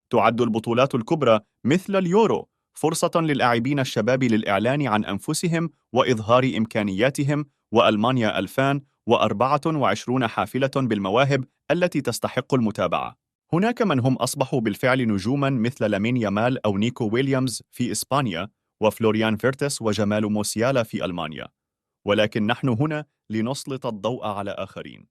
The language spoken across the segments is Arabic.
تعد البطولات الكبرى مثل اليورو فرصة للاعبين الشباب للإعلان عن أنفسهم وإظهار إمكانياتهم، وألمانيا 2024 حافلة بالمواهب التي تستحق المتابعة. هناك من هم أصبحوا بالفعل نجوما مثل لامين يامال أو نيكو ويليامز في إسبانيا، وفلوريان فيرتس وجمال موسيالا في ألمانيا، ولكن نحن هنا لنسلط الضوء على آخرين.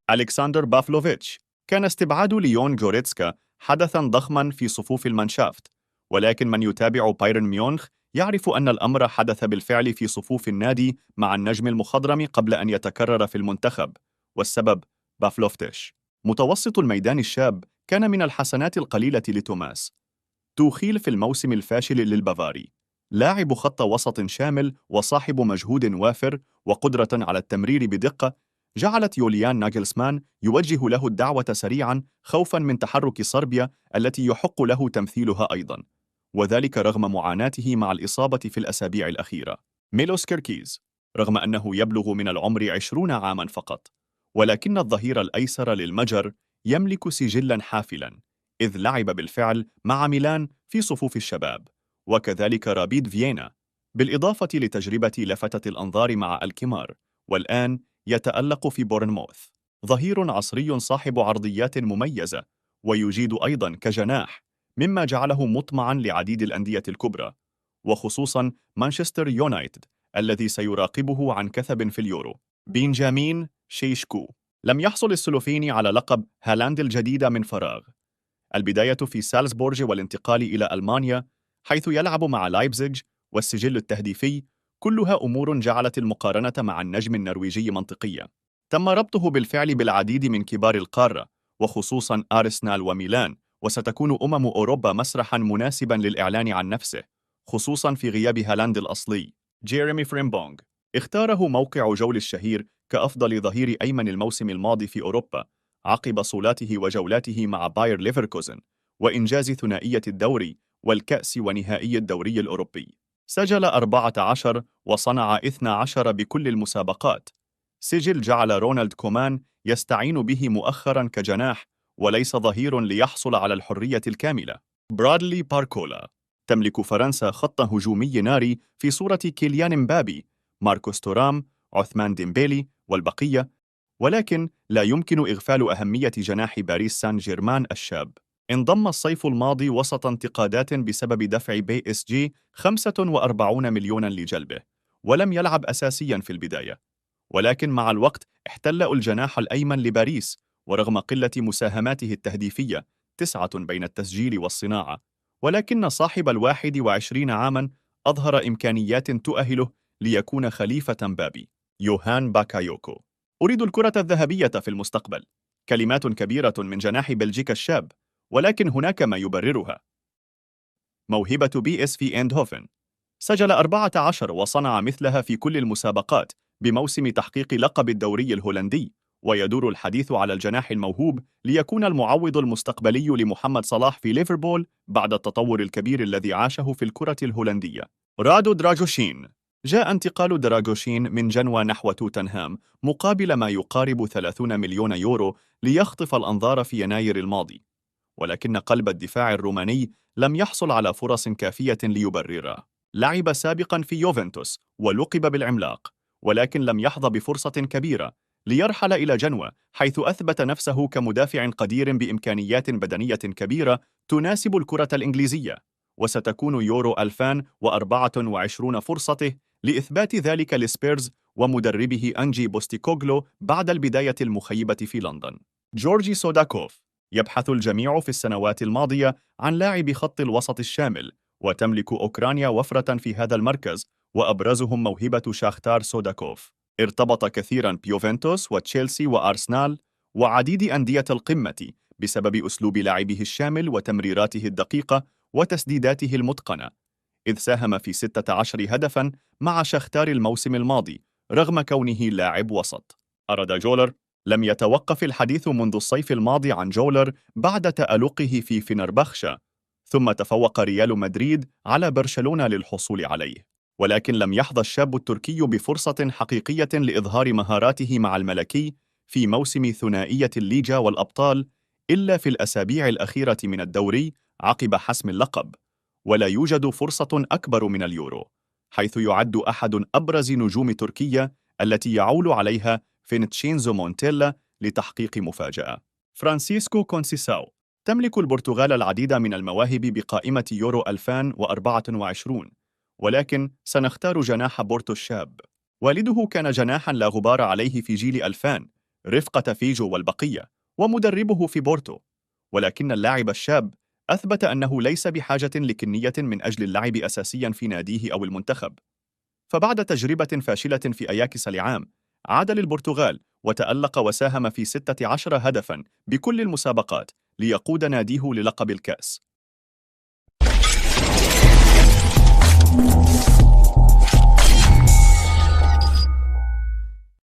ألكسندر بافلوفيتش. كان استبعاد ليون جوريتسكا حدثاً ضخماً في صفوف المانشافت، ولكن من يتابع بايرن ميونخ يعرف أن الأمر حدث بالفعل في صفوف النادي مع النجم المخضرم قبل أن يتكرر في المنتخب، والسبب بافلوفتيش. متوسط الميدان الشاب كان من الحسنات القليلة لتوماس توخيل في الموسم الفاشل للبافاري، لاعب خط وسط شامل وصاحب مجهود وافر وقدرة على التمرير بدقة، جعلت يوليان ناغلسمان يوجه له الدعوة سريعا خوفا من تحرك صربيا التي يحق له تمثيلها أيضا، وذلك رغم معاناته مع الإصابة في الأسابيع الأخيرة. ميلوس كيركيز، رغم أنه يبلغ من العمر 20 عاما فقط، ولكن الظهير الأيسر للمجر يملك سجلا حافلا، إذ لعب بالفعل مع ميلان في صفوف الشباب، وكذلك رابيد فيينا، بالإضافة لتجربة لفتت الأنظار مع الكمار، والآن يتألق في بورنموث. ظهير عصري صاحب عرضيات مميزة، ويجيد أيضا كجناح، مما جعله مطمعا لعديد الأندية الكبرى، وخصوصا مانشستر يونايتد الذي سيراقبه عن كثب في اليورو. بنجامين شيشكو. لم يحصل السلوفيني على لقب هالاند الجديد من فراغ. البداية في سالزبورج والانتقال إلى ألمانيا حيث يلعب مع لايبزيج، والسجل التهديفي، كلها أمور جعلت المقارنة مع النجم النرويجي منطقية. تم ربطه بالفعل بالعديد من كبار القارة، وخصوصاً أرسنال وميلان، وستكون أوروبا مسرحاً مناسباً للإعلان عن نفسه، خصوصاً في غياب هالاند الأصلي. جيريمي فريمبونغ. اختاره موقع جول الشهير كأفضل ظهير أيمن الموسم الماضي في أوروبا، عقب صولاته وجولاته مع باير ليفركوزن وإنجاز ثنائية الدوري والكأس ونهائي الدوري الأوروبي. سجل 14 وصنع 12 بكل المسابقات، سجل جعل رونالد كومان يستعين به مؤخرا كجناح وليس ظهير ليحصل على الحرية الكاملة. برادلي باركولا. تملك فرنسا خط هجومي ناري في صورة كيليان مبابي، ماركوس تورام، عثمان ديمبيلي والبقية، ولكن لا يمكن إغفال أهمية جناح باريس سان جيرمان الشاب. انضم الصيف الماضي وسط انتقادات بسبب دفع بي اس جي 45 مليونا لجلبه، ولم يلعب أساسيا في البداية، ولكن مع الوقت احتل الجناح الأيمن لباريس، ورغم قلة مساهماته التهديفية 9 بين التسجيل والصناعة، ولكن صاحب 21 عاما أظهر إمكانيات تؤهله ليكون خليفة مبابي. يوهان باكايوكو. أريد الكرة الذهبية في المستقبل، كلمات كبيرة من جناح بلجيكا الشاب، ولكن هناك ما يبررها. موهبة بي اس في ايندهوفن. سجل 14 وصنع مثلها في كل المسابقات بموسم تحقيق لقب الدوري الهولندي، ويدور الحديث على الجناح الموهوب ليكون المعوض المستقبلي لمحمد صلاح في ليفربول بعد التطور الكبير الذي عاشه في الكرة الهولندية. رادو دراغوشين. جاء انتقال دراغوشين من جنوى نحو توتنهام مقابل ما يقارب 30 مليون يورو ليخطف الأنظار في يناير الماضي، ولكن قلب الدفاع الروماني لم يحصل على فرص كافية ليبررها. لعب سابقا في يوفنتوس ولقب بالعملاق، ولكن لم يحظى بفرصة كبيرة ليرحل إلى جنوة، حيث أثبت نفسه كمدافع قدير بإمكانيات بدنية كبيرة تناسب الكرة الإنجليزية، وستكون يورو 2024 فرصته لإثبات ذلك لسبيرز ومدربه أنجي بوستيكوغلو بعد البداية المخيبة في لندن. جورجي سوداكوف. يبحث الجميع في السنوات الماضية عن لاعب خط الوسط الشامل، وتملك أوكرانيا وفرة في هذا المركز، وأبرزهم موهبة شاختار سوداكوف. ارتبط كثيرا بيوفنتوس وتشيلسي وأرسنال وعديد أندية القمة بسبب أسلوب لعبه الشامل وتمريراته الدقيقة وتسديداته المتقنة، إذ ساهم في 16 هدفا مع شاختار الموسم الماضي رغم كونه لاعب وسط. أراد جولر. لم يتوقف الحديث منذ الصيف الماضي عن جولر بعد تألقه في فنربخشة، ثم تفوق ريال مدريد على برشلونة للحصول عليه. ولكن لم يحظى الشاب التركي بفرصة حقيقية لإظهار مهاراته مع الملكي في موسم ثنائية الليجا والأبطال إلا في الأسابيع الأخيرة من الدوري عقب حسم اللقب، ولا يوجد فرصة أكبر من اليورو، حيث يعد أحد أبرز نجوم تركيا التي يعول عليها فينتشينزو مونتيلا لتحقيق مفاجأة. فرانسيسكو كونسيساو. تملك البرتغال العديد من المواهب بقائمة يورو 2024، ولكن سنختار جناح بورتو الشاب. والده كان جناحاً لا غبار عليه في جيل 2000 رفقة فيجو والبقية، ومدربه في بورتو، ولكن اللاعب الشاب أثبت أنه ليس بحاجة لكنية من أجل اللعب أساسياً في ناديه أو المنتخب. فبعد تجربة فاشلة في أياكس العام، عاد للبرتغال وتألق وساهم في 16 هدفاً بكل المسابقات ليقود ناديه للقب الكأس.